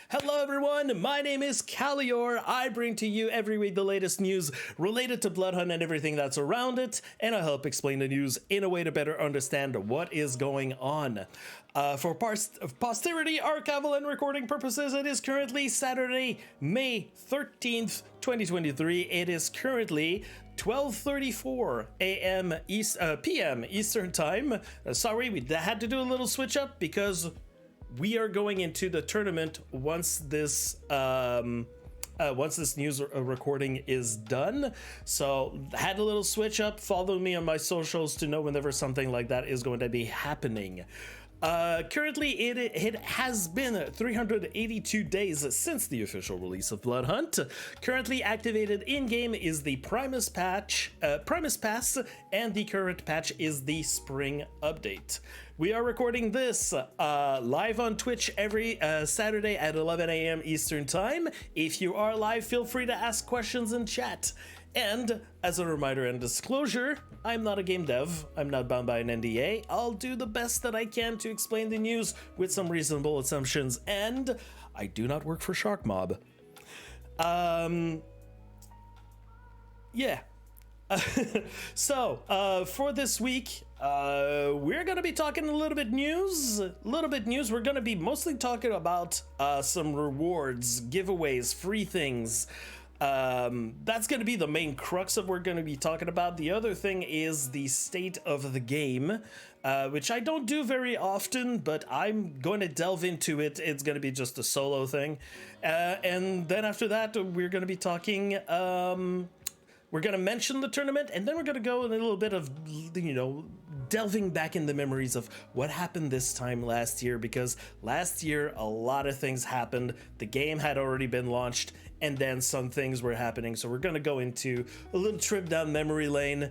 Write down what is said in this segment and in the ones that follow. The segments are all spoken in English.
Hello everyone, my name is Khalior. I bring to you every week the latest news related to Bloodhunt and everything that's around it, and I help explain the news in a way to better understand what is going on. For posterity, archival, and recording purposes, it is currently Saturday, May 13th, 2023. It is currently 12:34 a.m. p.m. Eastern Time. Sorry, we had to do a little switch up because we are going into the tournament once this news recording is done. So had a little switch up. Follow me on my socials to know whenever something like that is going to be happening. Currently, it has been 382 days since the official release of Bloodhunt. Currently activated in-game is the Primus Pass, and the current patch is the Spring Update. We are recording this live on Twitch every Saturday at 11 a.m. Eastern Time. If you are live, feel free to ask questions in chat. And as a reminder and disclosure, I'm not a game dev. I'm not bound by an NDA. I'll do the best that I can to explain the news with some reasonable assumptions, and I do not work for SharkMob. Yeah. So, for this week, we're going to be talking a little bit news. We're going to be mostly talking about some rewards, giveaways, free things. That's going to be the main crux of what we're going to be talking about. The other thing is the state of the game, which I don't do very often, but I'm going to delve into it. It's going to be just a solo thing. And then after that, we're going to be talking, we're going to mention the tournament, and then we're going to go in a little bit of, delving back in the memories of what happened this time last year, because last year a lot of things happened. The game had already been launched, and then some things were happening. So we're going to go into a little trip down memory lane,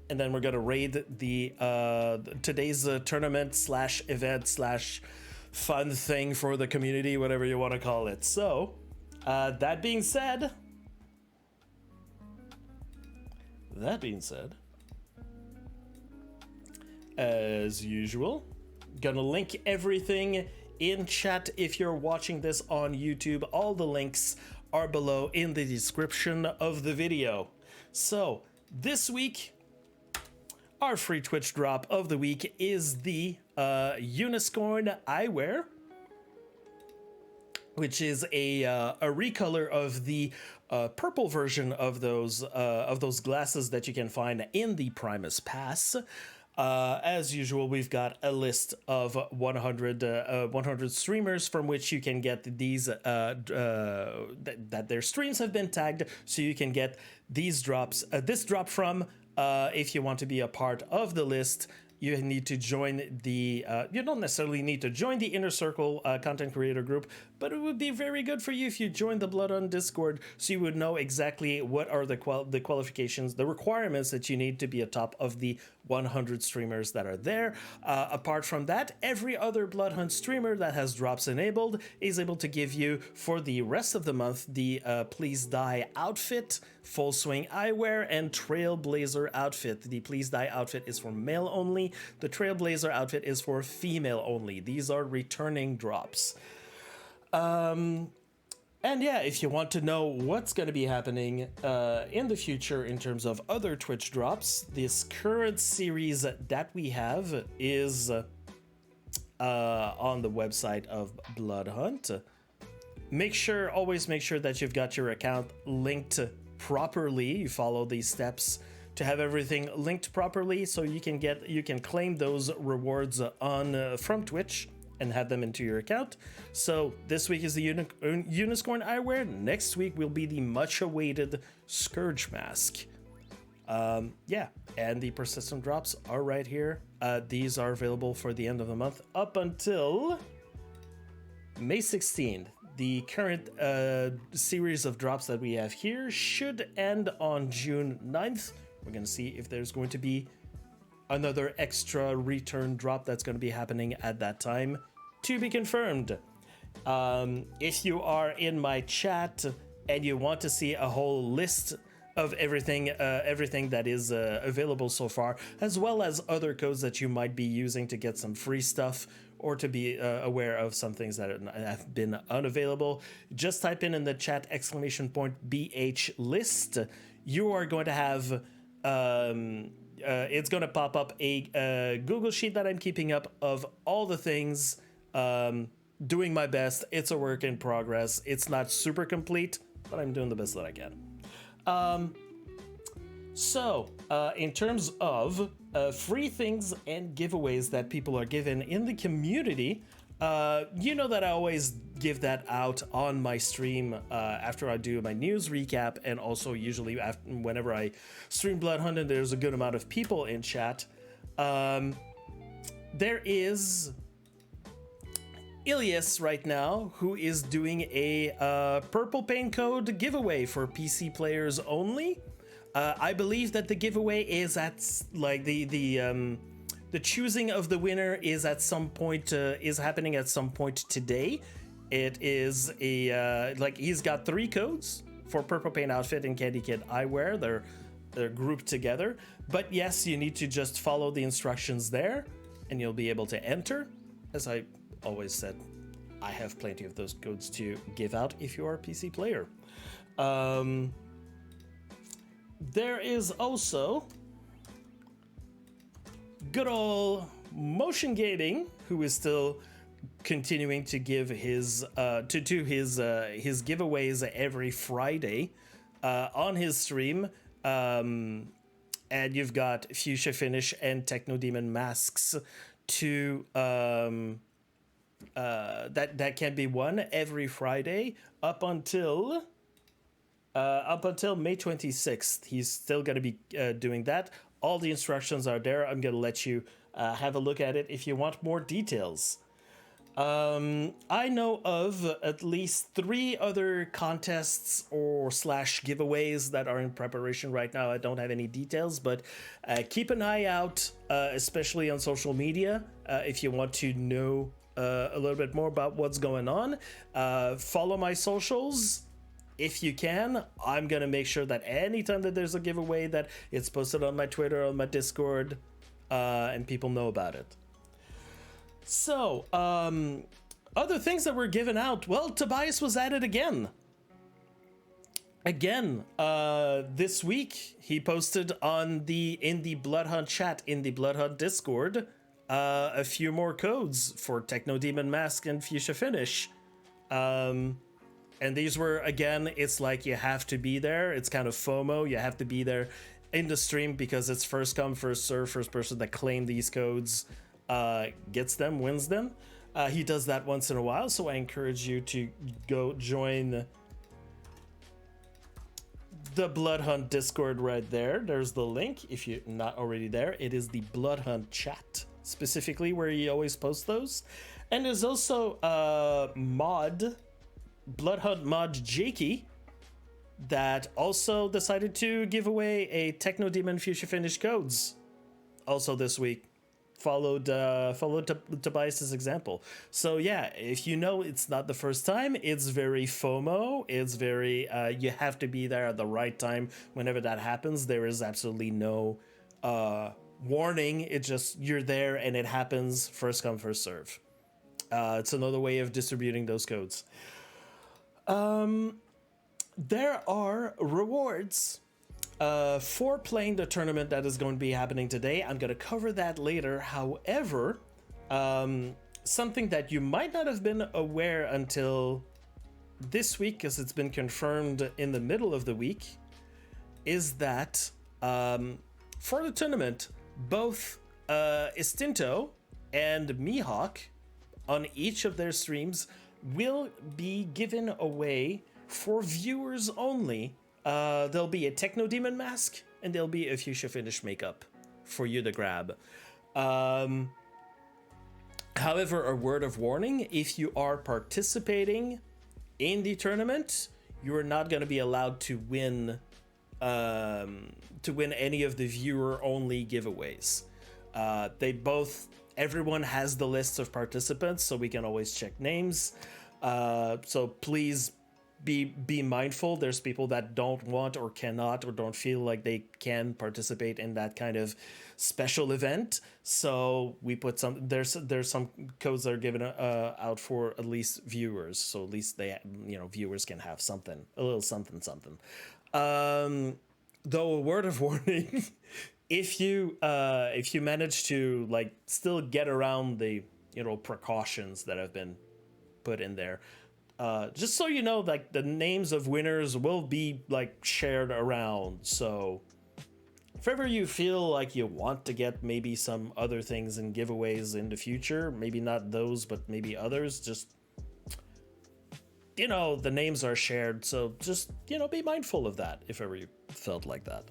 and then we're going to raid the today's tournament slash event slash fun thing for the community, whatever you want to call it. So that being said, as usual, gonna link everything in chat if you're watching this on YouTube. All the links are below in the description of the video. So this week, our free Twitch drop of the week is the Uniscorn eyewear, which is a recolor of the purple version of those glasses that you can find in the Primus Pass. As usual, we've got a list of 100 streamers from which you can get these that their streams have been tagged, so you can get these drops. This drop from. If you want to be a part of the list, you need to join the, you don't necessarily need to join the Inner Circle content creator group, but it would be very good for you if you joined the Bloodhunt Discord, so you would know exactly what are the qualifications, the requirements that you need to be atop of the 100 streamers that are there. Apart from that, every other Bloodhunt streamer that has drops enabled is able to give you, for the rest of the month, the Please Die outfit, Full Swing eyewear, and Trailblazer outfit. The Please Die outfit is for male only. The Trailblazer outfit is for female only. These are returning drops. And yeah, if you want to know what's going to be happening in the future in terms of other Twitch drops, this current series that we have is on the website of Bloodhunt. Always make sure that you've got your account linked properly. You follow these steps to have everything linked properly, so you can claim those rewards on from Twitch and have them into your account. So this week is the Uniscorn eyewear. Next week will be the much awaited Scourge mask. Yeah, and the persistent drops are right here. These are available for the end of the month up until May 16th. The current series of drops that we have here should end on June 9th. We're going to see if there's going to be another extra return drop that's going to be happening at that time. To be confirmed. If you are in my chat and you want to see a whole list of everything that is available so far, as well as other codes that you might be using to get some free stuff, or to be aware of some things that have been unavailable, just type in the chat !BH list. You are going to have it's going to pop up a Google sheet that I'm keeping up of all the things. Doing my best. It's a work in progress. It's not super complete, but I'm doing the best that I can. So, in terms of free things and giveaways that people are given in the community, you know that I always give that out on my stream after I do my news recap, and also usually whenever I stream Bloodhunt and there's a good amount of people in chat. There is Ilias right now, who is doing a purple paint code giveaway for PC players only. I believe that the giveaway is at like the choosing of the winner is at some point is happening at some point today. It is a like he's got 3 codes for purple paint outfit and Candy Kid eyewear. They're grouped together, but yes, you need to just follow the instructions there, and you'll be able to enter. As I always said, I have plenty of those codes to give out if you are a PC player. There is also good old Motion Gaming, who is still continuing to give his his giveaways every Friday on his stream. And you've got Fuchsia Finish and Techno Demon masks to that can be won every Friday up until May 26th. He's still going to be doing that. All the instructions are there. I'm going to let you have a look at it if you want more details. I know of at least 3 other contests or / giveaways that are in preparation right now. I don't have any details, but keep an eye out, especially on social media, if you want to know a little bit more about what's going on. Follow my socials if you can. I'm gonna make sure that anytime that there's a giveaway that it's posted on my Twitter, on my Discord, and people know about it. So other things that were given out, well, Tobias was at it again this week. He posted in the Bloodhunt chat, in the Bloodhunt Discord, a few more codes for Techno Demon Mask and Fuchsia Finish. And these were, again, it's like you have to be there. It's kind of FOMO. You have to be there in the stream because it's first come, first serve. First person that claimed these codes gets them, wins them. He does that once in a while, so I encourage you to go join the Bloodhunt Discord right there. There's the link if you're not already there. It is the Bloodhunt chat, specifically where you always post those. And there's also Bloodhunt mod Jakey that also decided to give away a Techno Demon Fuchsia Finish codes also this week. Followed Tobias's example. So yeah, if you know it's not the first time, it's very FOMO. It's very you have to be there at the right time whenever that happens. There is absolutely no warning. It's just you're there and it happens. First come, first serve. It's another way of distributing those codes. There are rewards for playing the tournament that is going to be happening today. I'm going to cover that later. However, something that you might not have been aware until this week, because it's been confirmed in the middle of the week, is that for the tournament, both Istinto and Mihawk on each of their streams will be given away for viewers only. There'll be a Techno Demon mask and there'll be a Fuchsia Finish makeup for you to grab. However, a word of warning, if you are participating in the tournament, you are not going to be allowed to win any of the viewer only giveaways. Everyone has the list of participants, so we can always check names. So please be mindful. There's people that don't want or cannot or don't feel like they can participate in that kind of special event. So we put some there's some codes that are given out for at least viewers. So at least they viewers can have something, a little something something. Though a word of warning, if you manage to like still get around the precautions that have been put in there. Just so you know, like the names of winners will be like shared around. So if ever you feel like you want to get maybe some other things and giveaways in the future, maybe not those, but maybe others, just the names are shared. So just be mindful of that if ever you felt like that.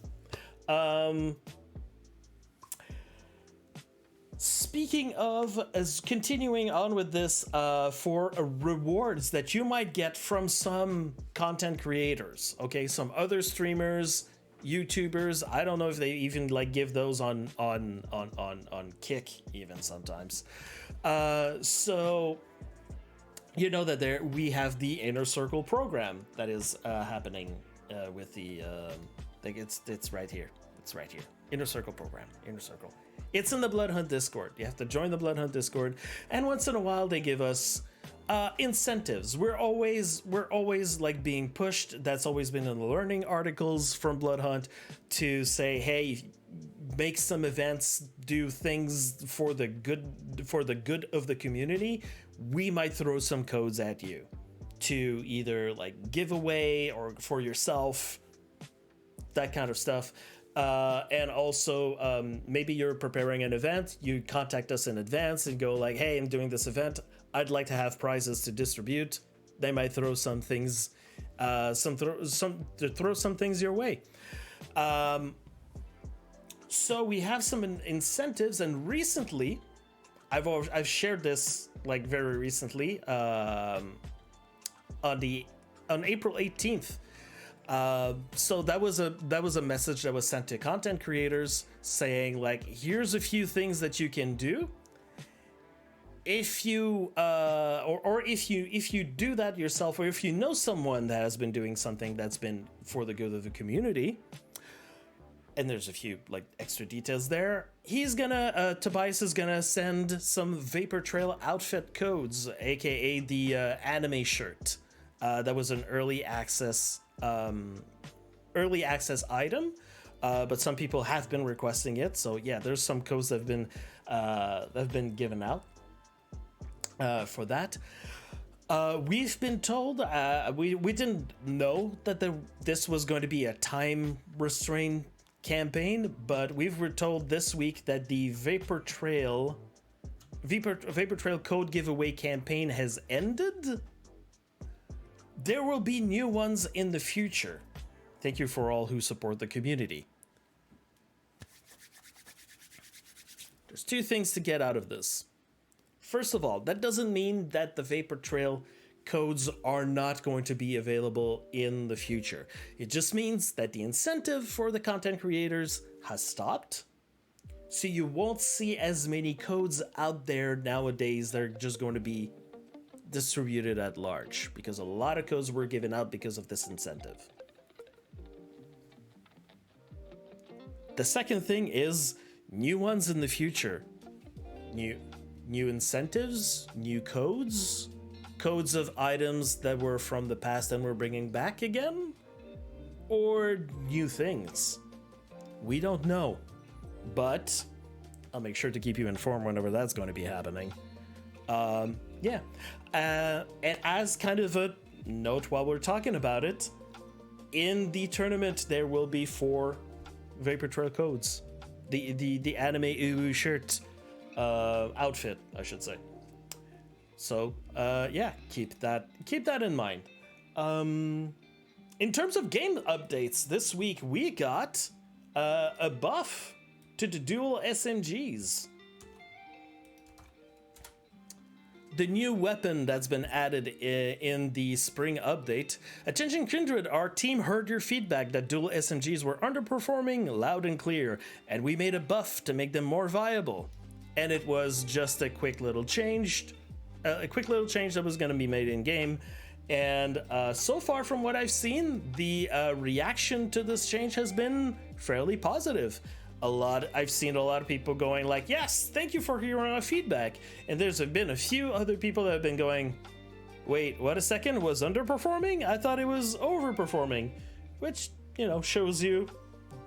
Speaking of, as continuing on with this, for rewards that you might get from some content creators, okay, some other streamers, YouTubers. I don't know if they even like give those on Kick even sometimes. So that there we have the Inner Circle program that is happening with the I think it's right here. It's right here. Inner Circle program. Inner Circle. It's in the Bloodhunt Discord. You have to join the Bloodhunt Discord, and once in a while they give us incentives. We're always like being pushed. That's always been in the learning articles from Bloodhunt to say, hey, make some events, do things for the good of the community. We might throw some codes at you to either like give away or for yourself, that kind of stuff. And also, maybe you're preparing an event, you contact us in advance and go like, hey, I'm doing this event, I'd like to have prizes to distribute. They might throw some things, throw some things your way. So we have some incentives, and recently, I've shared this like very recently, on April 18th. So that was a message that was sent to content creators saying like, here's a few things that you can do if you if you do that yourself, or if you know someone that has been doing something that's been for the good of the community. And there's a few like extra details there. He's gonna Tobias is gonna send some Vapor Trail outfit codes, aka the anime shirt. That was an early access item, but some people have been requesting it. So yeah, there's some codes that have been given out for that. We've been told, we didn't know that this was going to be a time restrained campaign, but were told this week that the Vapor Trail code giveaway campaign has ended. There will be new ones in the future. Thank you for all who support the community. There's two things to get out of this. First of all, that doesn't mean that the Vapor Trail codes are not going to be available in the future. It just means that the incentive for the content creators has stopped. So you won't see as many codes out there nowadays that are just going to be distributed at large, because a lot of codes were given out because of this incentive. The second thing is new ones in the future. New incentives, new codes of items that were from the past and we're bringing back again, or new things. We don't know, but I'll make sure to keep you informed whenever that's going to be happening. Yeah. And as kind of a note while we're talking about it, in the tournament there will be 4 Vapor Trail codes. The anime Uwu shirt outfit, I should say. So yeah, keep that in mind. In terms of game updates, this week we got a buff to the dual SMGs. The new weapon that's been added in the spring update. Attention Kindred, our team heard your feedback that dual SMGs were underperforming loud and clear, and we made a buff to make them more viable. And it was just a quick little change that was going to be made in game, And so far from what I've seen, the reaction to this change has been fairly positive. I've seen a lot of people going like, yes, thank you for hearing our feedback. And there's been a few other people that have been going, wait, what a second, was underperforming? I thought it was overperforming. Which, you know, shows you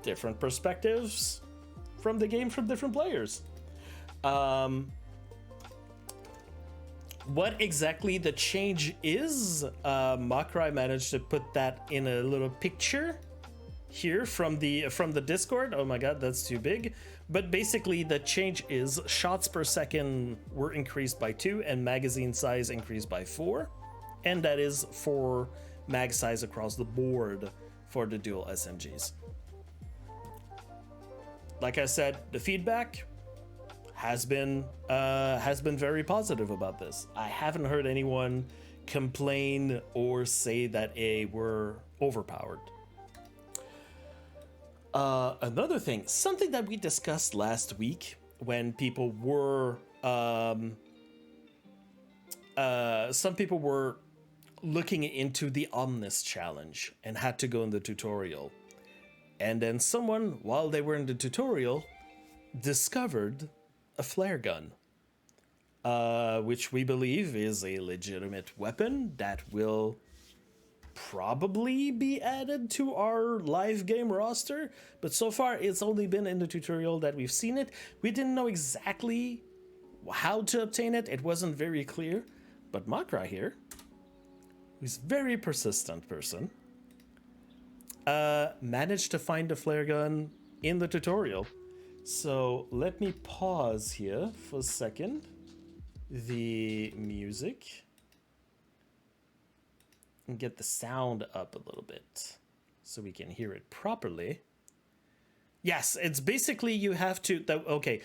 different perspectives from the game from different players. What exactly the change is, Mokrei managed to put that in a little picture here from the Discord. Oh my god, that's too big. But basically the change is shots per second were increased by 2 and magazine size increased by 4. And that is for mag size across the board for the dual SMGs. Like I said, the feedback has been very positive about this. I haven't heard anyone complain or say that they were overpowered. Another thing, something that we discussed last week when people were some people were looking into the Omnis challenge and had to go in the tutorial. And then someone, while they were in the tutorial, discovered a flare gun, which we believe is a legitimate weapon that will probably be added to our live game roster. But so far, it's only been in the tutorial that we've seen it. We didn't know exactly how to obtain it. It wasn't very clear. But Mokrei here, who's a very persistent person, managed to find a flare gun in the tutorial. So let me pause here for a second, the music, and get the sound up a little bit so we can hear it properly. Yes, it's basically you have to, okay,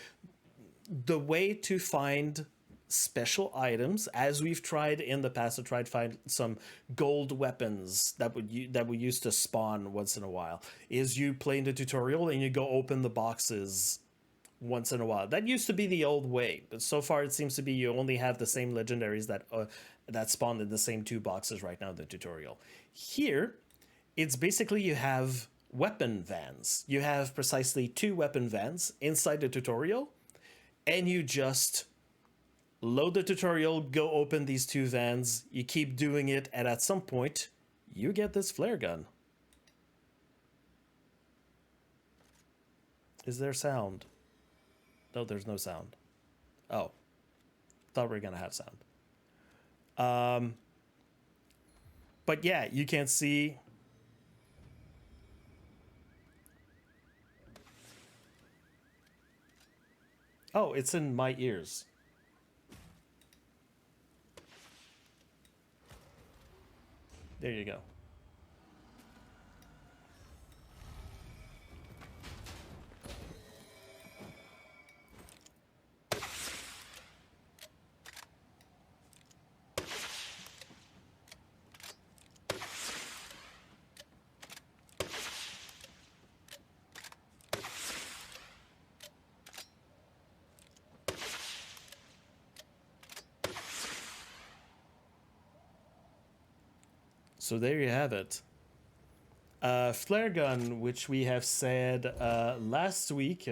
the way to find special items, as we've tried in the past to try to find some gold weapons that we used to spawn once in a while, is you play in the tutorial and you go open the boxes once in a while. That used to be the old way, but so far it seems to be you only have the same legendaries that spawn in the same 2 boxes right now in the tutorial. Here, it's basically you have weapon vans. You have precisely 2 weapon vans inside the tutorial, and you just load the tutorial, go open these 2 vans, you keep doing it, and at some point, you get this flare gun. Is there sound? No, there's no sound. Oh. Thought we were gonna have sound. But yeah, you can see. Oh, it's in my ears. There you go. So there you have it. Flare gun, which we have said last week.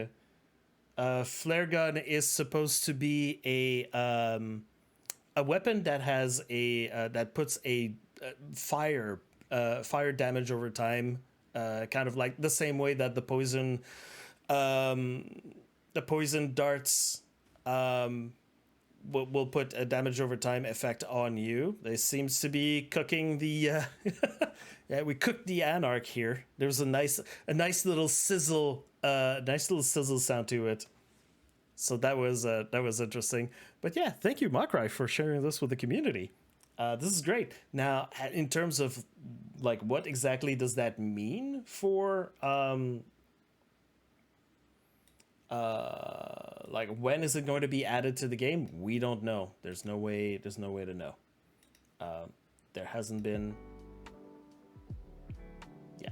Flare gun is supposed to be a weapon that has that puts a fire damage over time, kind of like the same way that the poison darts will put a damage over time effect on you. It seems to be cooking the yeah, we cooked the Anarch here. There's a nice little sizzle sound to it. So that was interesting. But yeah, thank you, Mokrei, for sharing this with the community. This is great. Now, in terms of like what exactly does that mean for like when is it going to be added to the game? We don't know. There's no way to know. There hasn't been, yeah,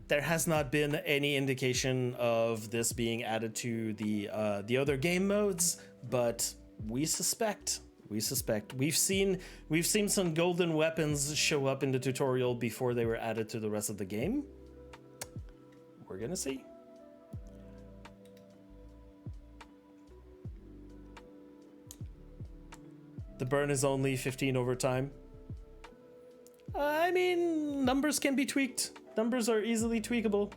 there has not been any indication of this being added to the other game modes, but we suspect We suspect. We've seen some golden weapons show up in the tutorial before they were added to the rest of the game. We're gonna see. The burn is only 15 over time. I mean, numbers can be tweaked. Numbers are easily tweakable.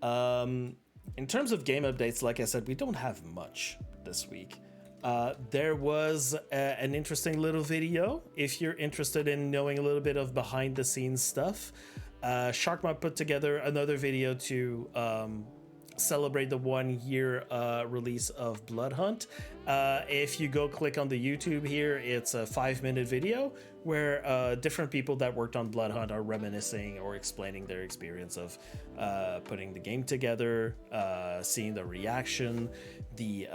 In terms of game updates, like I said, we don't have much this week. There was an interesting little video. If you're interested in knowing a little bit of behind the scenes stuff, Sharkma put together another video to celebrate the 1 year release of Bloodhunt. If you go click on the YouTube here, it's a 5-minute video where different people that worked on Bloodhunt are reminiscing or explaining their experience of putting the game together, seeing the reaction, the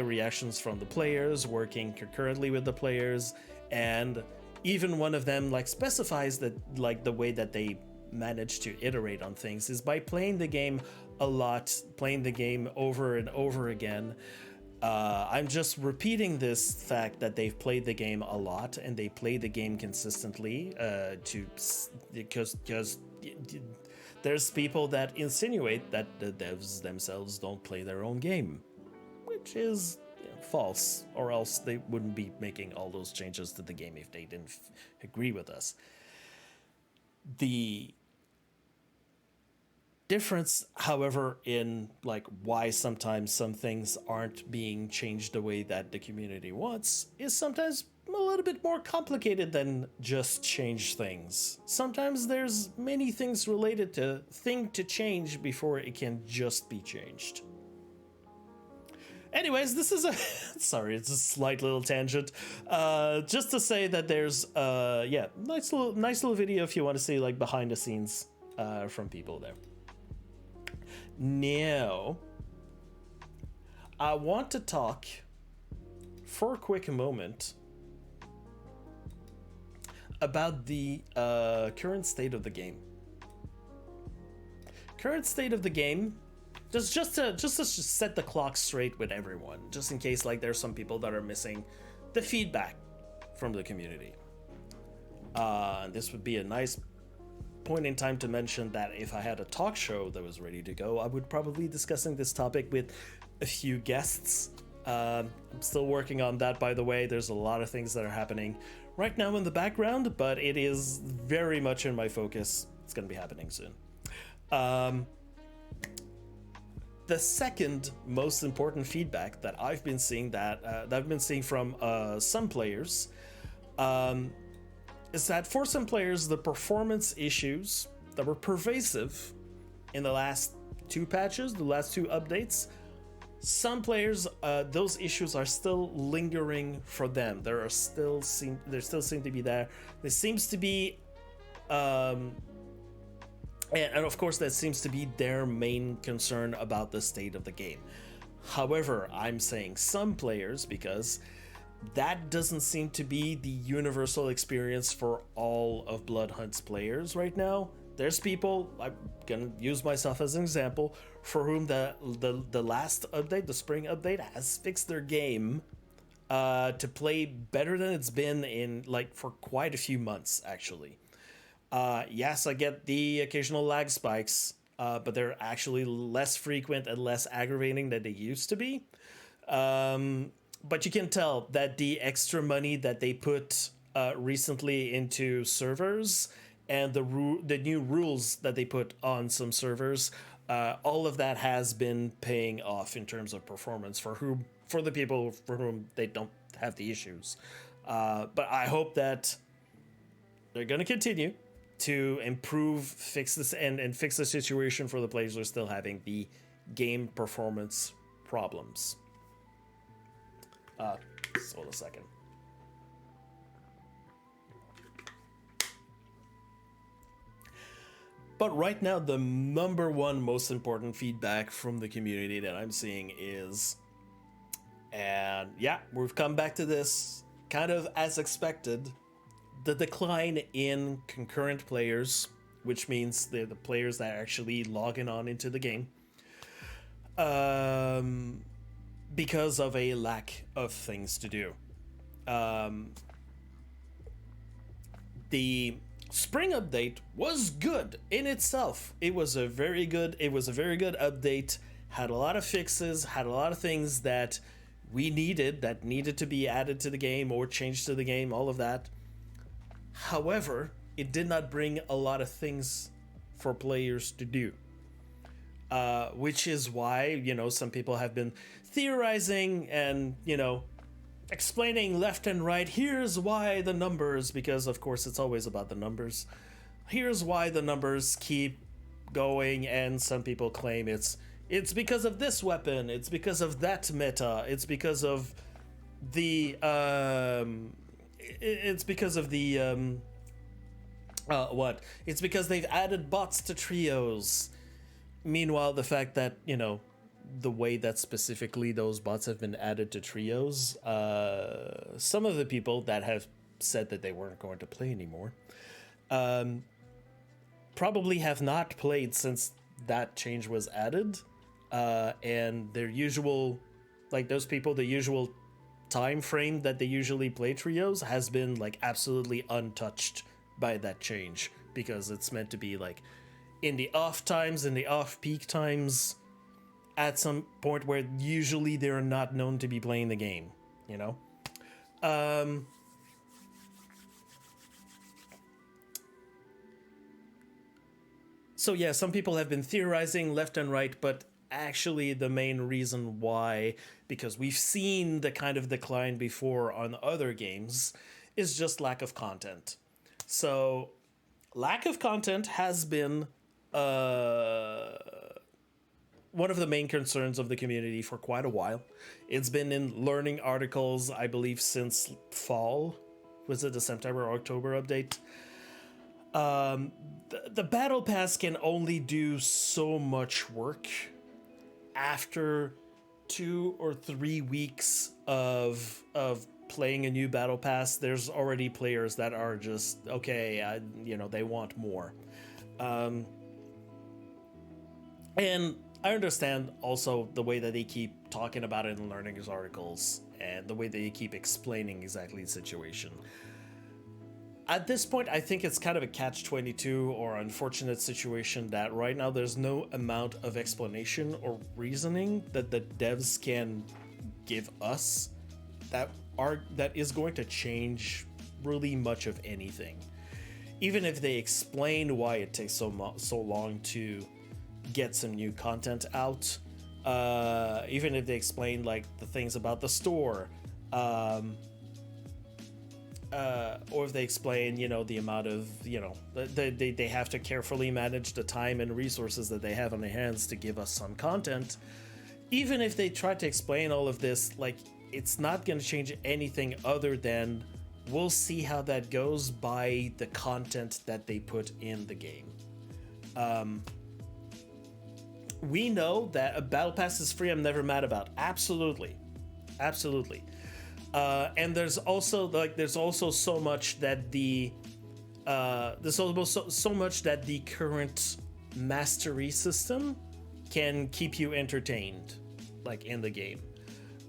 reactions from the players, working concurrently with the players, and even one of them like specifies that like the way that they manage to iterate on things is by playing the game a lot, playing the game over and over again. I'm just repeating this fact that they've played the game a lot and they play the game consistently because there's people that insinuate that the devs themselves don't play their own game, which is false, or else they wouldn't be making all those changes to the game if they didn't agree with us. The difference, however, in like why sometimes some things aren't being changed the way that the community wants is sometimes a little bit more complicated than just change things. Sometimes there's many things related to thing to change before it can just be changed. Anyways, this is a sorry, it's a slight little tangent. Just to say that there's nice little video if you want to see like behind the scenes from people there. Now, I want to talk for a quick moment about the current state of the game. Current state of the game. Just to set the clock straight with everyone, just in case like there's some people that are missing the feedback from the community. This would be a nice point in time to mention that if I had a talk show that was ready to go, I would probably be discussing this topic with a few guests. I'm still working on that, by the way. There's a lot of things that are happening right now in the background, but it is very much in my focus. It's going to be happening soon. The second most important feedback that I've been seeing from some players is that for some players, the performance issues that were pervasive in the last 2 patches, the last 2 updates, some players, those issues are still lingering for them. There still seem to be there. There seems to be and of course, that seems to be their main concern about the state of the game. However, I'm saying some players because that doesn't seem to be the universal experience for all of Bloodhunt's players right now. There's people, I'm gonna use myself as an example, for whom the last update, the spring update, has fixed their game to play better than it's been in like for quite a few months actually. Yes, I get the occasional lag spikes, but they're actually less frequent and less aggravating than they used to be. But you can tell that the extra money that they put recently into servers and the new rules that they put on some servers, all of that has been paying off in terms of performance for the people for whom they don't have the issues. But I hope that they're going to continue to improve, fix this, and fix the situation for the players who are still having the game performance problems. Just hold a second. But right now, the number one most important feedback from the community that I'm seeing is, and yeah, we've come back to this kind of as expected, the decline in concurrent players, which means the players that are actually logging on into the game. because of a lack of things to do. Um, the spring update was good in itself. It was a very good update. Had a lot of fixes, had a lot of things that we needed to be added to the game or changed to the game, all of that. However, it did not bring a lot of things for players to do. Which is why, some people have been theorizing and, explaining left and right. Here's why the numbers, because of course it's always about the numbers. Here's why the numbers keep going, and some people claim it's because of this weapon, it's because of that meta, it's because of the it's because they've added bots to trios. Meanwhile, the fact that, the way that specifically those bots have been added to trios, some of the people that have said that they weren't going to play anymore, probably have not played since that change was added. And their usual, those people, the usual time frame that they usually play trios has been absolutely untouched by that change, because it's meant to be in the off times, in the off peak times, at some point where usually they're not known to be playing the game, So yeah, some people have been theorizing left and right, but actually the main reason why, because we've seen the kind of decline before on other games, is just lack of content. So lack of content has been one of the main concerns of the community for quite a while. It's been in learning articles, I believe, since fall. Was it the September or October update? The battle pass can only do so much work after 2 or 3 weeks of playing a new battle pass. There's already players that are just okay, they want more, and I understand also the way that they keep talking about it in learnings articles and the way they keep explaining exactly the situation. At this point, I think it's kind of a catch-22 or unfortunate situation that right now there's no amount of explanation or reasoning that the devs can give us that is going to change really much of anything. Even if they explain why it takes so long to get some new content out, even if they explain the things about the store, or if they explain, the amount of, they have to carefully manage the time and resources that they have on their hands to give us some content. Even if they try to explain all of this, it's not going to change anything other than we'll see how that goes by the content that they put in the game. We know that a battle pass is free. I'm never mad about. Absolutely. And there's also so much that the so much that the current mastery system can keep you entertained, in the game.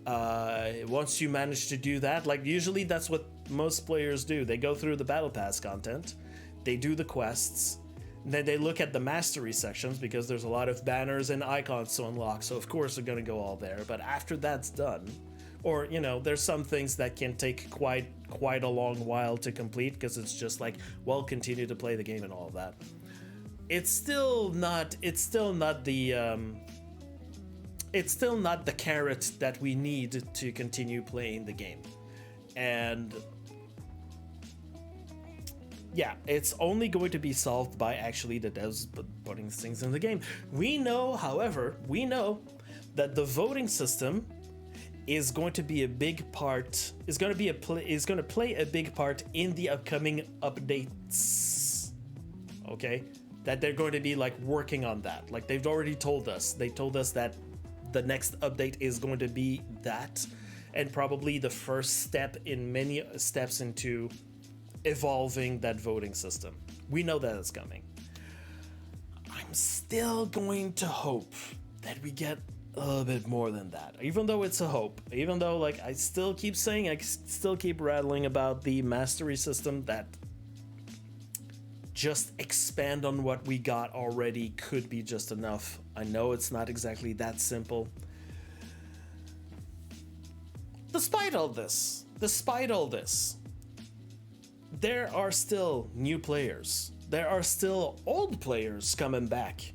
Once you manage to do that, usually that's what most players do. They go through the battle pass content, they do the quests, then they look at the mastery sections because there's a lot of banners and icons to unlock. So of course they're gonna go all there. But after that's done, or there's some things that can take quite a long while to complete because it's just continue to play the game and all of that. It's still not the carrot that we need to continue playing the game. And yeah, it's only going to be solved by actually the devs putting things in the game. We know, however, that the voting system is going to be a big part. Is going to play a big part in the upcoming updates. Okay, that they're going to be working on that. They've already told us. They told us that the next update is going to be that, and probably the first step in many steps into evolving that voting system. We know that it's coming. I'm still going to hope that we get a little bit more than that, even though it's a hope, even though like I still keep saying, I still keep rattling about the mastery system that just expand on what we got already could be just enough. I know it's not exactly that simple. Despite all this, there are still new players. There are still old players coming back.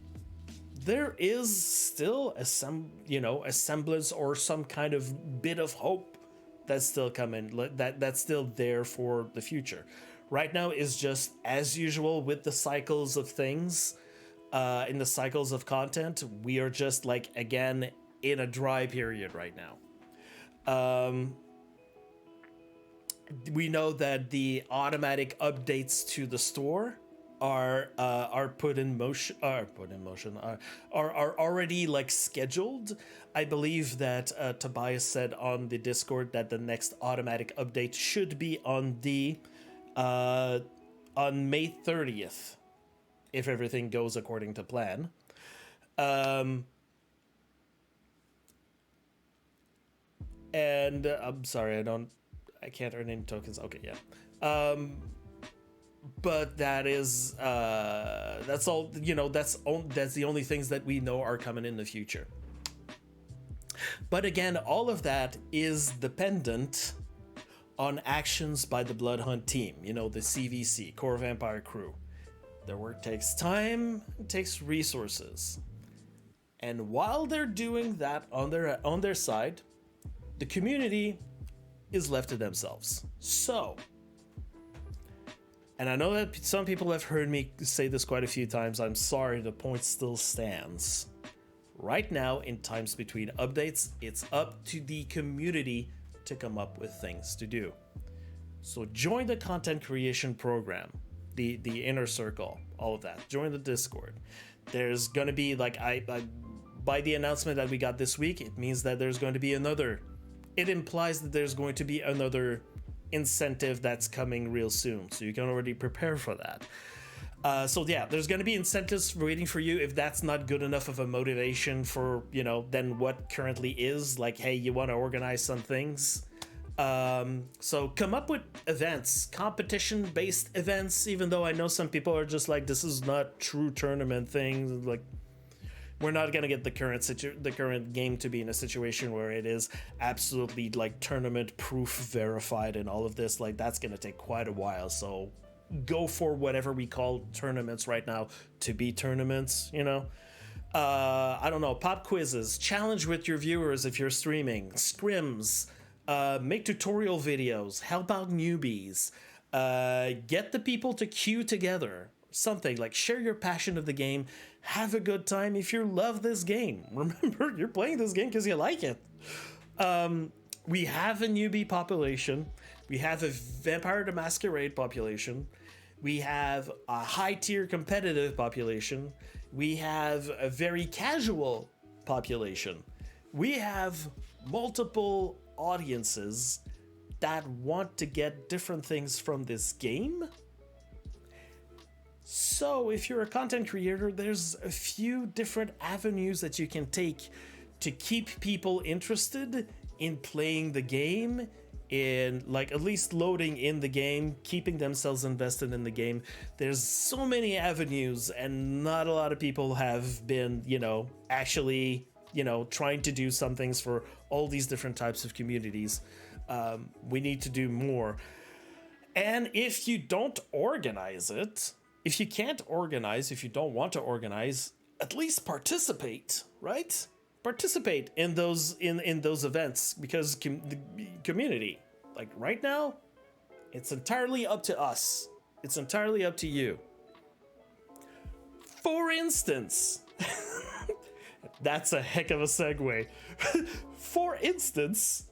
There is still a semblance or some kind of bit of hope that's still coming, that's still there for the future. Right now is just as usual with the cycles of things, in the cycles of content. We are just like, again, in a dry period right now. We know that the automatic updates to the store are already like scheduled. I believe that Tobias said on the Discord that the next automatic update should be on May 30th, if everything goes according to plan. And I'm sorry, I can't earn any tokens. Okay, yeah. But that is that's all, that's the only things that we know are coming in the future. But again, all of that is dependent on actions by the Bloodhunt team, the CVC, Core Vampire Crew. Their work takes time, it takes resources. And while they're doing that on their side, the community is left to themselves. So, and I know that some people have heard me say this quite a few times, I'm sorry, the point still stands. Right now, in times between updates, it's up to the community to come up with things to do. So join the content creation program, the inner circle, all of that. Join the Discord. There's going to be, like, by the announcement that we got this week, it means that there's going to be it implies that there's going to be another incentive that's coming real soon, so you can already prepare for that. So yeah, there's going to be incentives waiting for you. If that's not good enough of a motivation for, then what currently is, like, hey, you want to organize some things. So come up with events, competition-based events, even though I know some people are just like, this is not true tournament things. Like, we're not going to get the current game to be in a situation where it is absolutely like tournament proof verified and all of this. Like, that's going to take quite a while. So go for whatever we call tournaments right now to be tournaments, I don't know, pop quizzes, challenge with your viewers if you're streaming, scrims, make tutorial videos, help out newbies, get the people to queue together, something like share your passion of the game, have a good time if you love this game. Remember, you're playing this game because you like it. We have a newbie population, we have a Vampire the Masquerade population, we have a high tier competitive population, we have a very casual population, we have multiple audiences that want to get different things from this game. So if you're a content creator, there's a few different avenues that you can take to keep people interested in playing the game, in like at least loading in the game, keeping themselves invested in the game. There's so many avenues, and not a lot of people have been, actually, trying to do some things for all these different types of communities. We need to do more. And if you don't organize it, if you can't organize, if you don't want to organize, at least participate, right? Participate in those those events, because the community, like right now, it's entirely up to us. It's entirely up to you. For instance, that's a heck of a segue. For instance,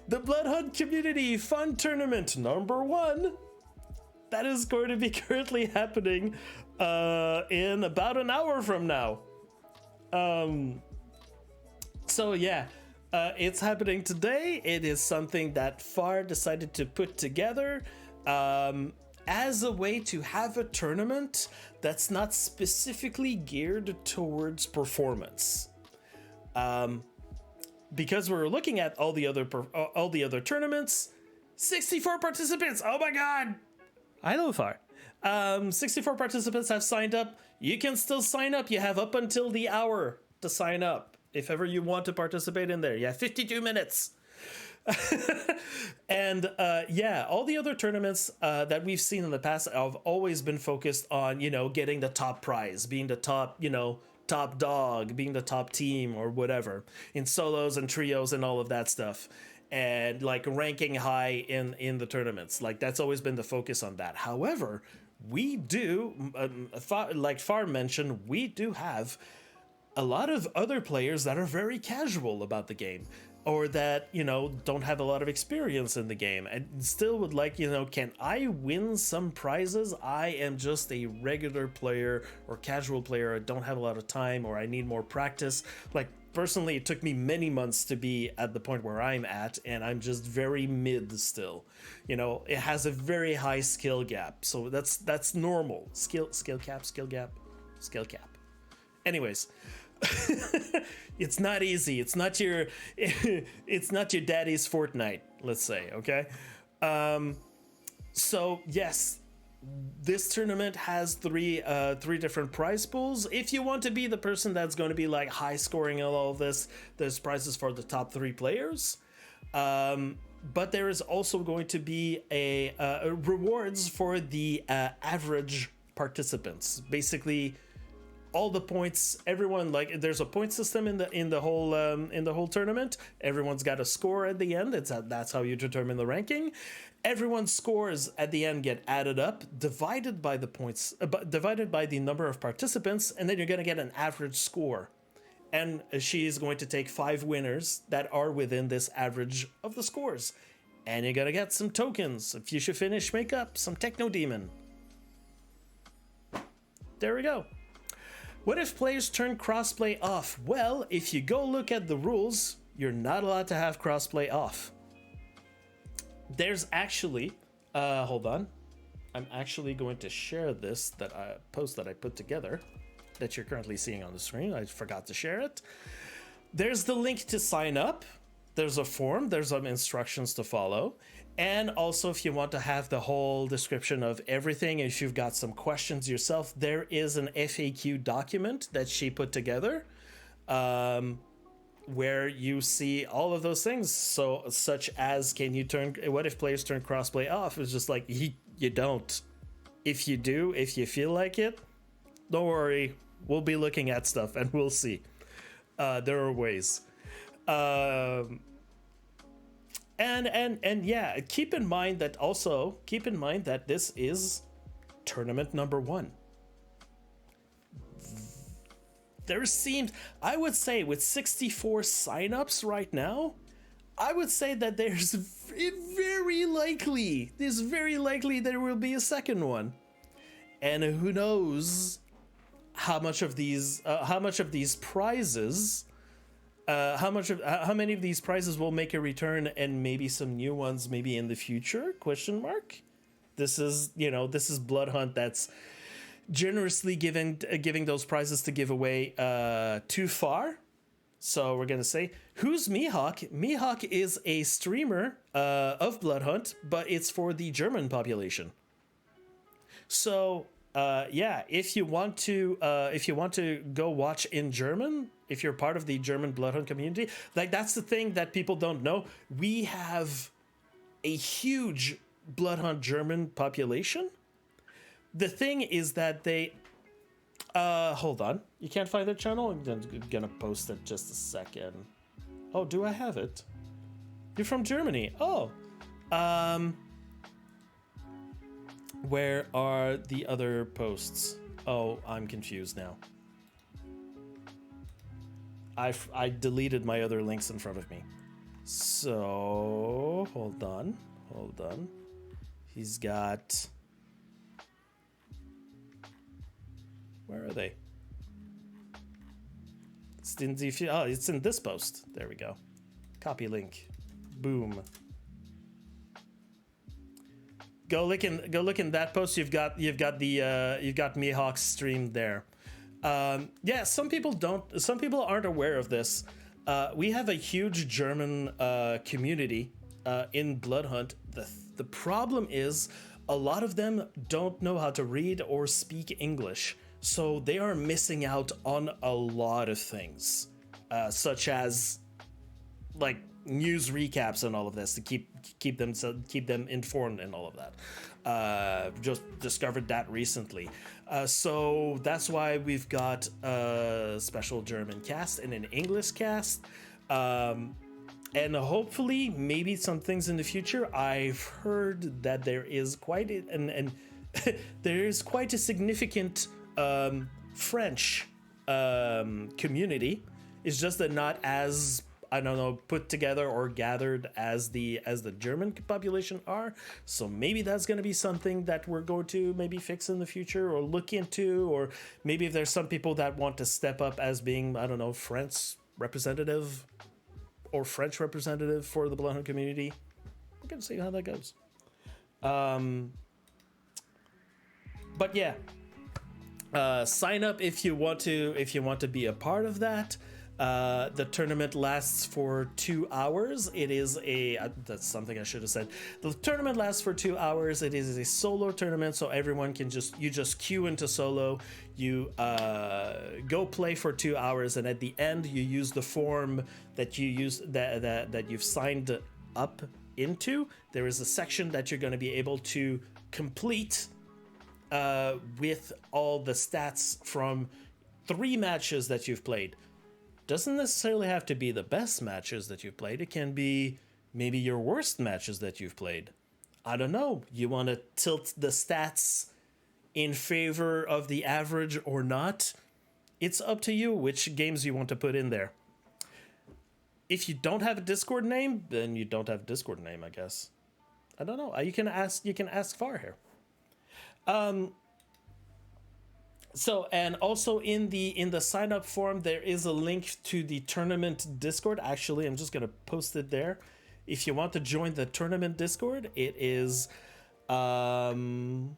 the Bloodhunt Community Fun Tournament #1, that is going to be currently happening in about an hour from now. So yeah, it's happening today. It is something that FAR decided to put together. as a way to have a tournament that's not specifically geared towards performance. Because we're looking at all the other tournaments, 64 participants. Oh my god! I know far. 64 participants have signed up. You can still sign up. You have up until the hour to sign up if ever you want to participate in there. You have 52 minutes. And yeah, all the other tournaments that we've seen in the past have always been focused on, you know, getting the top prize, being the top, you know, top dog, being the top team or whatever in solos and trios and all of that stuff, and like ranking high in the tournaments. Like that's always been the focus on that. However, we do, like Far mentioned, we do have a lot of other players that are very casual about the game, or that, you know, don't have a lot of experience in the game and still would like, you know, can I win some prizes? I am just a regular player or casual player. I don't have a lot of time, or I need more practice. Like personally, it took me many months to be at the point where I'm at, and I'm just very mid still. You know, it has a very high skill gap. So that's normal. Skill cap. Anyways, it's not easy. It's not your daddy's Fortnite, let's say, okay? So yes, this tournament has three different prize pools. If you want to be the person that's going to be like high scoring and all of this, there's prizes for the top 3 players. But there is also going to be a rewards for the average participants. Basically, all the points, everyone, like there's a point system in the whole tournament. Everyone's got a score at the end. That's how you determine the ranking. Everyone's scores at the end get added up, divided by the points, divided by the number of participants, and then you're gonna get an average score. And she is going to take 5 winners that are within this average of the scores, and you're gonna get some tokens. If you should finish makeup, some Techno Demon. There we go. What if players turn crossplay off? Well, if you go look at the rules, you're not allowed to have crossplay off. There's actually, hold on. I'm actually going to share this post that I put together that you're currently seeing on the screen. I forgot to share it. There's the link to sign up. There's a form. There's some instructions to follow. And also, if you want to have the whole description of everything, if you've got some questions yourself, there is an FAQ document that she put together, where you see all of those things. So, such as, what if players turn crossplay off? It's just like, you don't. If you do, if you feel like it, don't worry. We'll be looking at stuff and we'll see. There are ways. And yeah, keep in mind that this is tournament number 1. I would say with 64 signups right now, I would say that there's very likely there will be a second one. And who knows how much of these prizes, how many of these prizes will make a return, and maybe some new ones maybe in the future? Question mark. This is Bloodhunt that's generously giving those prizes to give away too far. So we're gonna say, who's Mihawk? Mihawk is a streamer of Bloodhunt, but it's for the German population. So yeah, if you want to go watch in German, if you're part of the German Bloodhunt community, like that's the thing that people don't know. We have a huge Bloodhunt German population. The thing is that they, hold on, you can't find their channel? I'm gonna post it just a second. Oh, do I have it? You're from Germany. Oh, where are the other posts? Oh, I'm confused now. I deleted my other links in front of me. So, hold on. He's got... Where are they? It's in this post. There we go. Copy link. Boom. go look in that post. You've got Mihawk's stream there. Yeah, some people aren't aware of this. We have a huge German community in Bloodhunt. The problem is a lot of them don't know how to read or speak English, so they are missing out on a lot of things, such as like news recaps and all of this to keep them informed and all of that. Just discovered that recently, so that's why we've got a special German cast and an English cast, and hopefully maybe some things in the future. I've heard that there is quite there is quite a significant French community. It's just that not as, I don't know, put together or gathered as the German population are. So maybe that's going to be something that we're going to maybe fix in the future or look into, or maybe if there's some people that want to step up as being, I don't know, French representative or French representative for the Bloodhunt community. We're going to see how that goes. But yeah, sign up if you want to be a part of that. The tournament lasts for 2 hours. It is that's something I should have said. The tournament lasts for 2 hours. It is a solo tournament, so everyone can just queue into solo. You go play for 2 hours, and at the end you use the form that you've signed up into. There is a section that you're going to be able to complete with all the stats from 3 matches that you've played. Doesn't necessarily have to be the best matches that you've played. It can be maybe your worst matches that you've played. I don't know. You want to tilt the stats in favor of the average or not? It's up to you which games you want to put in there. If you don't have a Discord name, then you don't have a Discord name, I guess. I don't know. You can ask Far here. So, and also in the sign up form, there is a link to the tournament Discord. Actually, I'm just going to post it there. If you want to join the tournament Discord, it is, the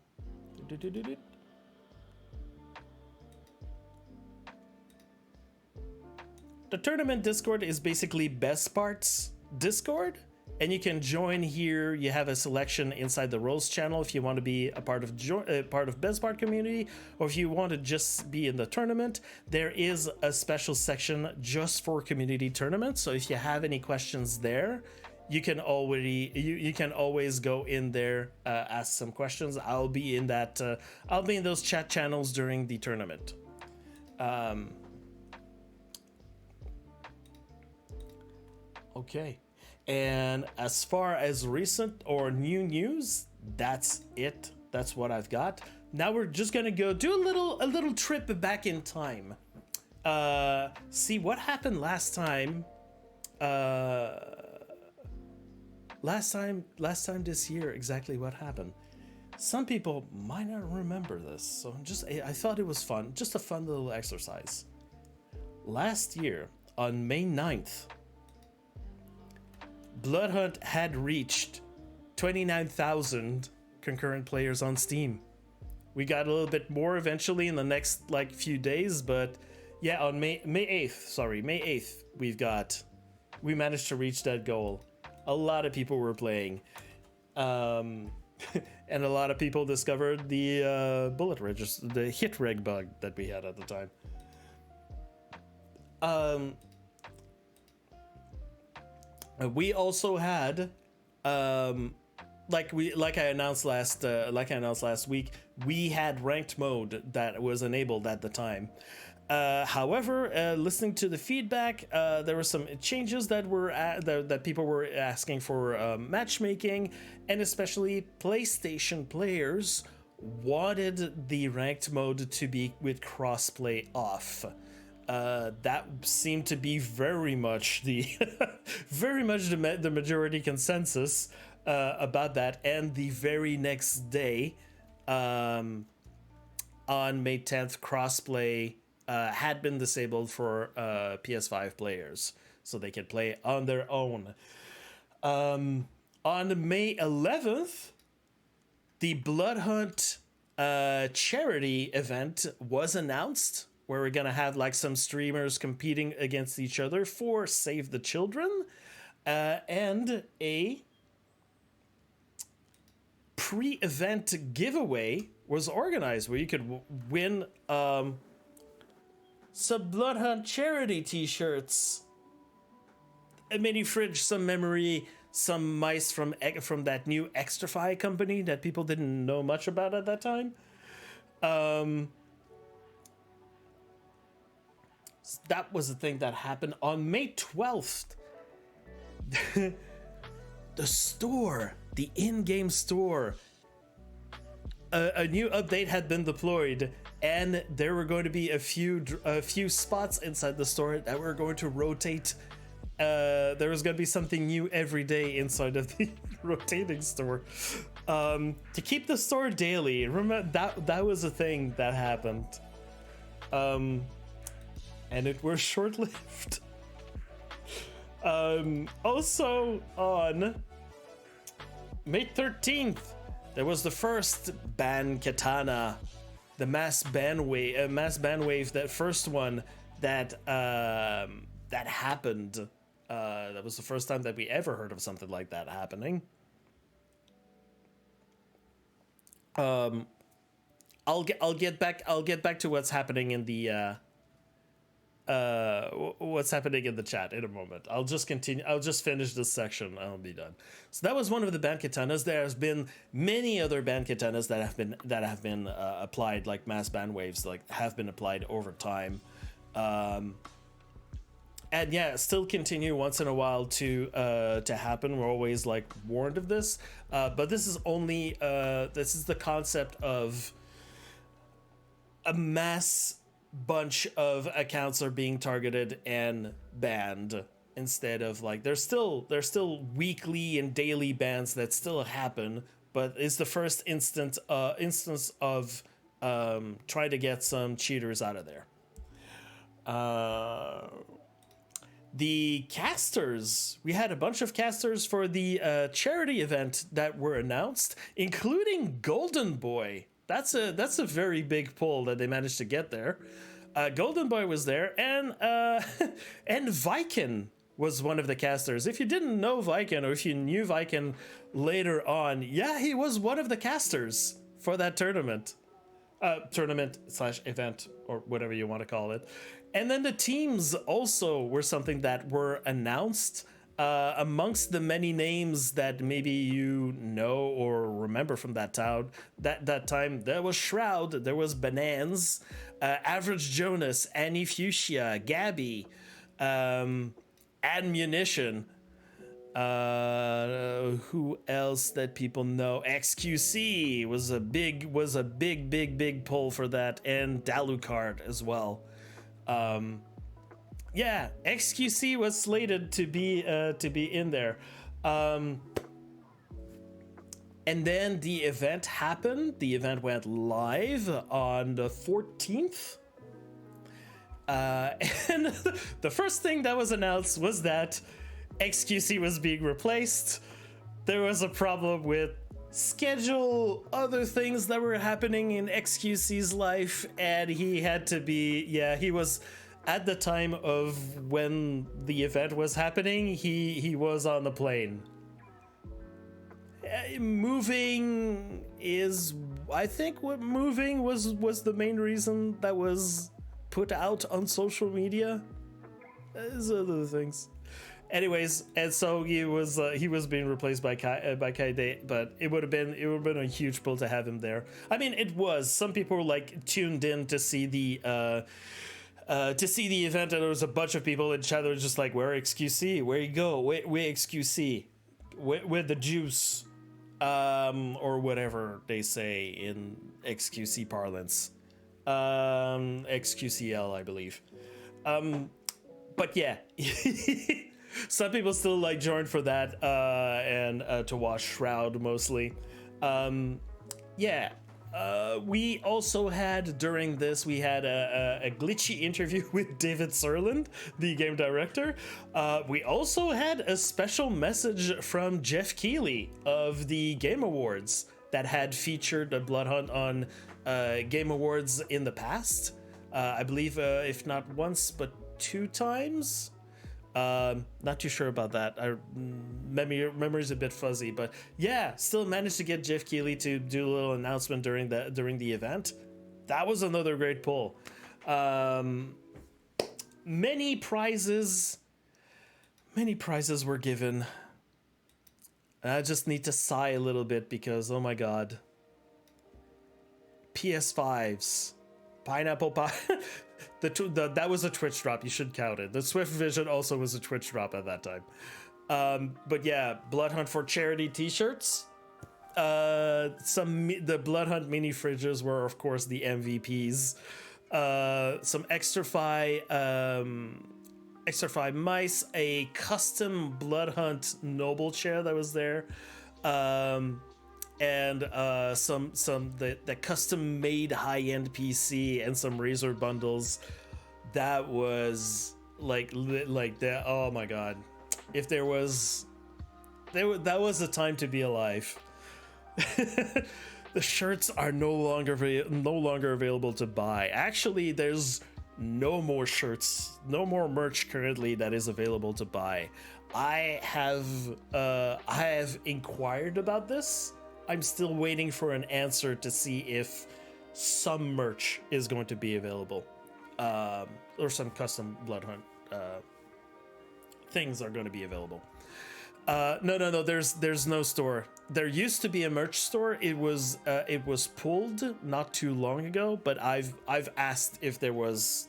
tournament Discord is basically Best Parts Discord. And you can join here. You have a selection inside the Rose channel if you want to be a part of Best Part community, or if you want to just be in the tournament. There is a special section just for community tournaments. So if you have any questions there, you can always go in there, ask some questions. I'll be in those chat channels during the tournament. Okay. And as far as recent or new news, that's it. That's what I've got. Now we're just gonna go do a little trip back in time. See what happened last time. Last time this year, exactly what happened. Some people might not remember this, so I thought it was fun, just a fun little exercise. Last year on May 9th. Bloodhunt had reached 29,000 concurrent players on Steam. We got a little bit more eventually in the next few days, but yeah, on May 8th, we managed to reach that goal. A lot of people were playing, and a lot of people discovered the bullet register, the hit reg bug that we had at the time. We also had, like I announced last week, we had ranked mode that was enabled at the time. However, listening to the feedback, there were some changes that people were asking for matchmaking, and especially PlayStation players wanted the ranked mode to be with crossplay off. That seemed to be very much the majority consensus about that. And the very next day, on May 10th, crossplay had been disabled for PS5 players, so they could play on their own. On May 11th, the Bloodhunt charity event was announced, where we're gonna have like some streamers competing against each other for Save the Children, and a pre-event giveaway was organized where you could win some Bloodhunt charity t-shirts, a mini fridge, some memory, some mice from that new Extrafy company that people didn't know much about at that time. That was the thing that happened on May 12th. The store, the in-game store, a new update had been deployed, and there were going to be a few spots inside the store that were going to rotate. There was going to be something new every day inside of the rotating store, to keep the store daily. Remember that was a thing that happened, and it was short-lived. Also on May 13th, there was the first ban katana, the mass ban wave, that first one that happened. That was the first time that we ever heard of something like that happening. I'll get back to what's happening in the chat in a moment. I'll just continue. I'll just finish this section. I'll be done. So that was one of the ban katanas. There's been many other ban katanas that have been applied, like mass ban waves, like have been applied over time. And yeah, still continue once in a while to happen. We're always like warned of this, but this is only this is the concept of a mass bunch of accounts are being targeted and banned, instead of like there's still weekly and daily bans that still happen, but it's the first instance of trying to get some cheaters out of there. The casters, we had a bunch of casters for the charity event that were announced, including Golden Boy. That's a very big pull that they managed to get there. Golden Boy was there, and Viken was one of the casters. If you didn't know Viken, or if you knew Viken later on, yeah, he was one of the casters for that tournament / event, or whatever you want to call it. And then the teams also were something that were announced. Amongst the many names that maybe you know or remember from that time, there was Shroud, there was Banans, Average Jonas, Annie Fuchsia, Gabby, Admunition. Who else that people know? XQC was a big pull for that, and Dalucard as well. Yeah, XQC was slated to be in there, and then the event happened. The event went live on the 14th, and the first thing that was announced was that XQC was being replaced. There was a problem with schedule, other things that were happening in XQC's life, and he had to be, he was, at the time of when the event was happening, he was on the plane. Moving is, I think what moving was the main reason that was put out on social media. There's other things. Anyways, and so he was being replaced by Kaide, but it would have been a huge pull to have him there. I mean, it was. Some people were like tuned in to see the event, and there was a bunch of people in chat that were just like, "Where XQC? Where you go? Where XQC? Where the juice?" Or whatever they say in XQC parlance. XQCL, I believe. But yeah. Some people still like joined for that, and to watch Shroud mostly. We also had, during this, we had a glitchy interview with David Serland, the game director. We also had a special message from Jeff Keighley of the Game Awards that had featured the Bloodhunt on Game Awards in the past. I believe, if not once, but 2 times. Not too sure about that. Memory's a bit fuzzy, but yeah, still managed to get Jeff Keighley to do a little announcement during the event. That was another great pull. Many prizes were given. I just need to sigh a little bit because, oh my god. PS5s. Pineapple Pie. That was a Twitch drop. You should count it. The Swift Vision also was a Twitch drop at that time. But yeah, Bloodhunt for Charity t-shirts. The Bloodhunt mini fridges were, of course, the MVPs. Some extra fi mice, a custom Bloodhunt Noble chair that was there, and the custom made high-end PC and some Razer bundles. That was like that. Oh my god! If that was a time to be alive. The shirts are no longer available to buy. Actually, there's no more shirts, no more merch currently that is available to buy. I have inquired about this. I'm still waiting for an answer to see if some merch is going to be available, or some custom Bloodhunt things are going to be available. No. There's no store. There used to be a merch store. It was pulled not too long ago, but I've asked if there was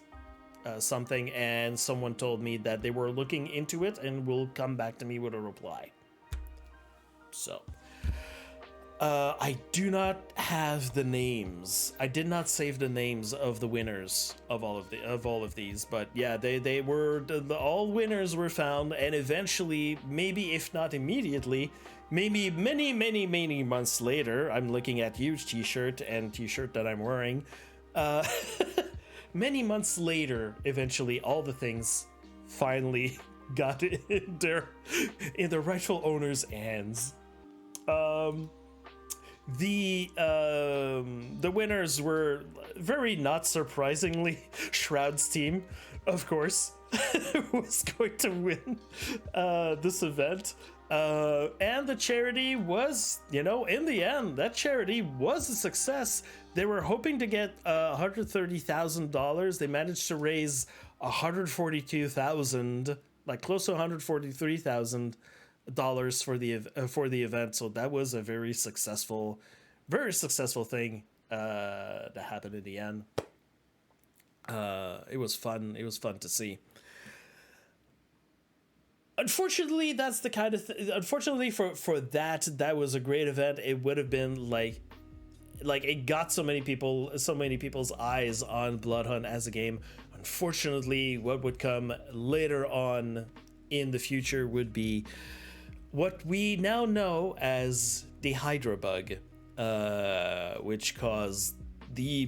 something, and someone told me that they were looking into it and will come back to me with a reply. So, I do not have the names. I did not save the names of the winners of all of these, but yeah, they were all winners were found, and eventually, maybe if not immediately, maybe many months later. I'm looking at huge t-shirt that I'm wearing. Many months later, eventually, all the things finally got in the rightful owner's hands. The winners were, very not surprisingly, Shroud's team, of course, was going to win this event. And the charity was, in the end, that charity was a success. They were hoping to get $130,000. They managed to raise $142,000, like close to $143,000 for the event. So that was a very successful thing that happened in the end. It was fun to see. Unfortunately, that's the kind of unfortunately for that was a great event. It would have been like it got so many people's eyes on Bloodhunt as a game. Unfortunately, what would come later on in the future would be what we now know as the Hydra bug, which caused the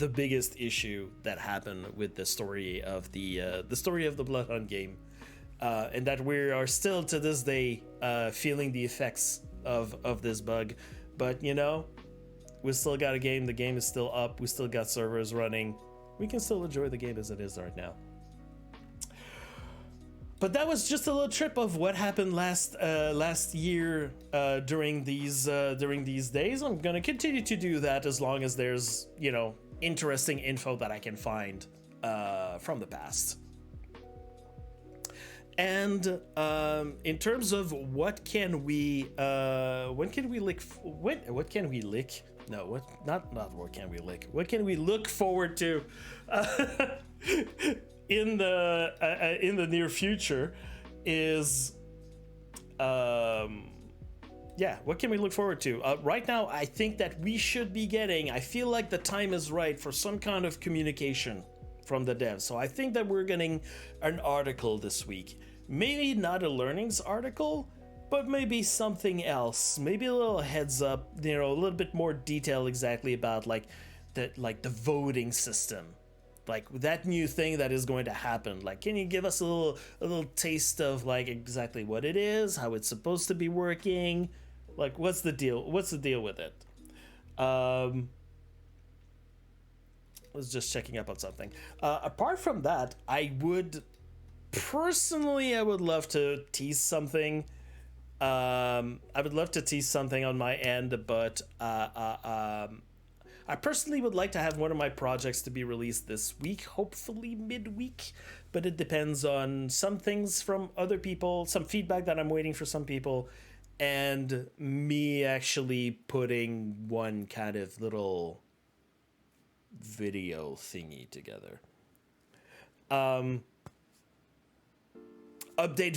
biggest issue that happened with the story of the Bloodhunt game, and that we are still to this day feeling the effects of this bug. But we still got a game. The game is still up. We still got servers running. We can still enjoy the game as it is right now. But that was just a little trip of what happened last year during these days. I'm gonna continue to do that as long as there's interesting info that I can find from the past. And in terms of what can we look forward to in the near future is what can we look forward to? Right now, I think that we should be getting, I feel like the time is right for some kind of communication from the devs. So I think that we're getting an article this week. Maybe not a learnings article, but maybe something else. Maybe a little heads up, a little bit more detail exactly about the voting system like that new thing that is going to happen. Like, can you give us a little taste of like exactly what it is, how it's supposed to be working? Like, what's the deal? What's the deal with it? I was just checking up on something. Apart from that, I would love to tease something. I would love to tease something on my end, but I personally would like to have one of my projects to be released this week, hopefully midweek, but it depends on some things from other people, some feedback that I'm waiting for some people, and me actually putting one kind of little video thingy together. Update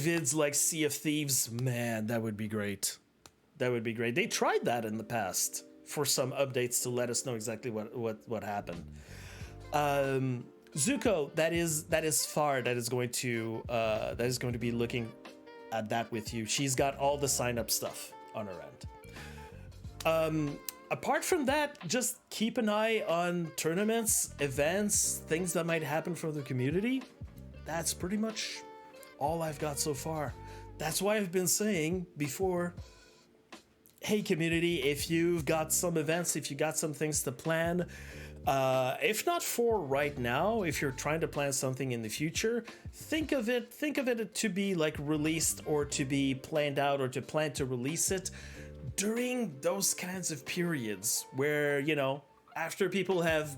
vids like Sea of Thieves, man, that would be great. That would be great. They tried that in the past for some updates to let us know exactly what happened. Zuko, that is Far that is going to be looking at that with you. She's got all the sign up stuff on her end. Apart from that, just keep an eye on tournaments, events, things that might happen for the community. That's pretty much all I've got so far. That's why I've been saying before, hey community, if you've got some events, if you got some things to plan, if not for right now, if you're trying to plan something in the future, think of it to be like released or to be planned out or to plan to release it during those kinds of periods where, you know, after people have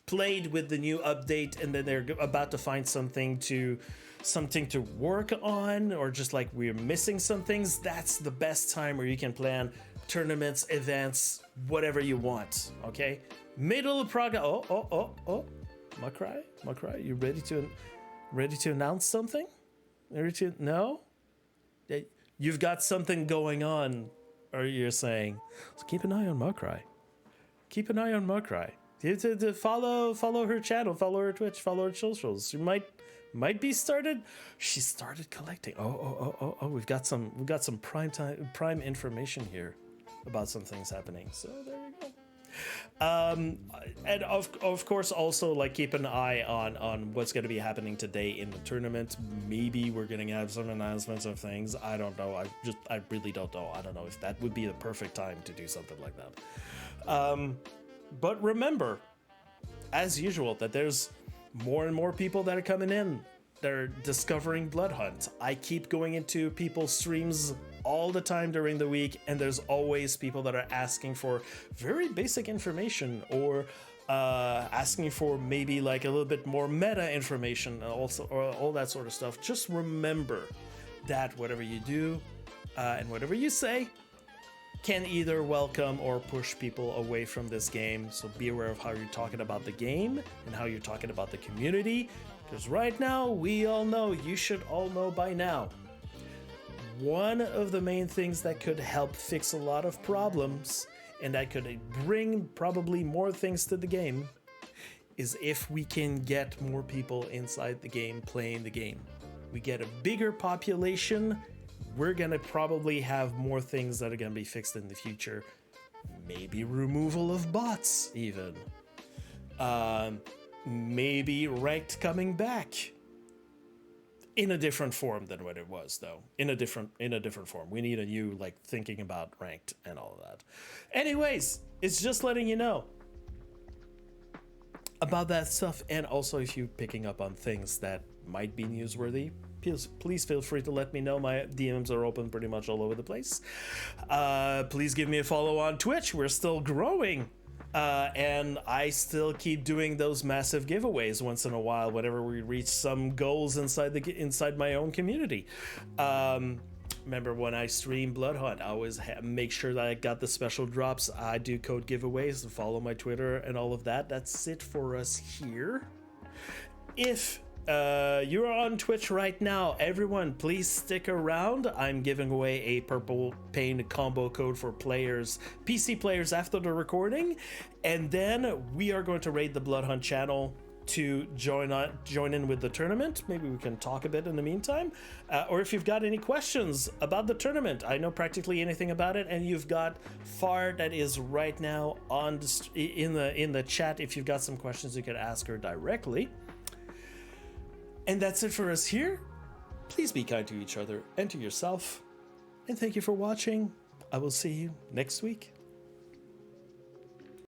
played with the new update and then they're about to find something to work on, or just like we're missing some things. That's the best time where you can plan tournaments, events, whatever you want. Okay, middle of progress. Oh, Mokrei, you ready to announce something? No? You've got something going on, or you're saying, so keep an eye on Mokrei. Keep an eye on Mokrei. To follow her channel, follow her Twitch, follow her socials. She might be started. She started collecting. Oh, we've got some prime information here about some things happening. So there you go. And of course also like keep an eye on what's going to be happening today in the tournament. Maybe we're going to have some announcements of things. I don't know. I really don't know. I don't know if that would be the perfect time to do something like that. But remember, as usual, that there's more and more people that are coming in. They're discovering Bloodhunt. I keep going into people's streams all the time during the week, and there's always people that are asking for very basic information, or asking for maybe like a little bit more meta information, also, or all that sort of stuff. Just remember that whatever you do and whatever you say can either welcome or push people away from this game. So be aware of how you're talking about the game and how you're talking about the community, because right now we all know, you should all know by now, one of the main things that could help fix a lot of problems and that could bring probably more things to the game is if we can get more people inside the game playing the game. We get a bigger population, we're gonna probably have more things that are gonna be fixed in the future. Maybe removal of bots even. Maybe ranked coming back in a different form than what it was, though. In a different form. We need a new like thinking about ranked and all of that. Anyways, it's just letting you know about that stuff, and also if you're picking up on things that might be newsworthy, please feel free to let me know. My DMs are open pretty much all over the place. Please give me a follow on Twitch. We're still growing. And I still keep doing those massive giveaways once in a while whenever we reach some goals inside my own community. Remember when I stream Bloodhunt, I always make sure that I got the special drops. I do code giveaways, follow my Twitter and all of that. That's it for us here. If you're on Twitch right now, everyone please stick around. I'm giving away a purple pain combo code for players, PC players, after the recording, and then we are going to raid the Bloodhunt channel to join in with the tournament, maybe we can talk a bit in the meantime. Or if you've got any questions about the tournament, I know practically anything about it, and you've got Far that is right now on in the chat. If you've got some questions, you could ask her directly. And that's it for us here. Please be kind to each other and to yourself. And thank you for watching. I will see you next week.